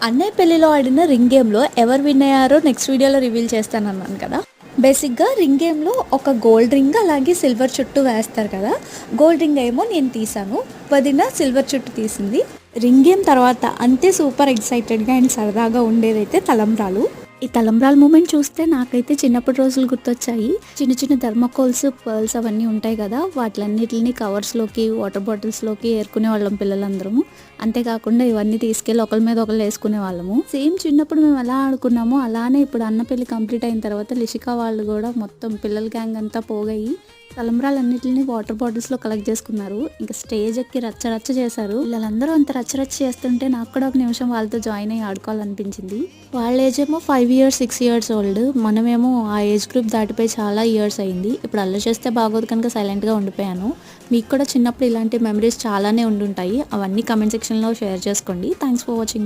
అన్నయ్య పెళ్లిలో ఆడిన రింగ్ గేమ్లో ఎవరు విన్ అయ్యారో నెక్స్ట్ వీడియోలో రివీల్ చేస్తానన్నాను కదా. బేసిక్గా రింగ్ గేమ్లో ఒక గోల్డ్ రింగ్ అలాగే సిల్వర్ చుట్టు వేస్తారు కదా. గోల్డ్ రింగ్ ఏమో నేను తీసాను, వదిన సిల్వర్ చుట్టు తీసింది. రింగ్ గేమ్ తర్వాత అంతే సూపర్ ఎక్సైటెడ్గా అండ్ సరదాగా ఉండేదైతే తలంబ్రాలు. ఈ తలంబ్రాల మూమెంట్ చూస్తే నాకైతే చిన్నప్పటి రోజులు గుర్తొచ్చాయి. చిన్న చిన్న థర్మాకోల్స్, పర్ల్స్ అవన్నీ ఉంటాయి కదా, వాటిలన్నిటిని కవర్స్లోకి, వాటర్ బాటిల్స్లోకి ఏరుకునే వాళ్ళం పిల్లలందరము. అంతేకాకుండా ఇవన్నీ తీసుకెళ్ళి ఒకరి మీద ఒకరు వేసుకునే వాళ్ళము. సేమ్ చిన్నప్పుడు మేము ఎలా ఆడుకున్నామో అలానే ఇప్పుడు అన్న పెళ్లి కంప్లీట్ అయిన తర్వాత లిషికా వాళ్ళు కూడా మొత్తం పిల్లల గ్యాంగ్ అంతా పోగయి తలంబ్రాలన్నింటినీ వాటర్ బాటిల్స్లో కలెక్ట్ చేసుకున్నారు. ఇంకా స్టేజ్ ఎక్కి రచ్చ చేశారు. వీళ్ళందరూ అంత రచ్చ చేస్తుంటే నాకు కూడా ఒక నిమిషం వాళ్ళతో జాయిన్ అయ్యి ఆడుకోవాలనిపించింది. వాళ్ళ ఏజ్ ఏమో 5 years 6 years ఓల్డ్, మనమేమో ఆ ఏజ్ గ్రూప్ దాటిపోయి చాలా ఇయర్స్ అయింది. ఇప్పుడు అల్లరి చేస్తే బాగోదు కనుక సైలెంట్గా ఉండిపోయాను. మీకు కూడా చిన్నప్పుడు ఇలాంటి మెమరీస్ చాలానే ఉండుంటాయి. అవన్నీ కమెంట్ సెక్షన్లో షేర్ చేసుకోండి. Thanks for watching.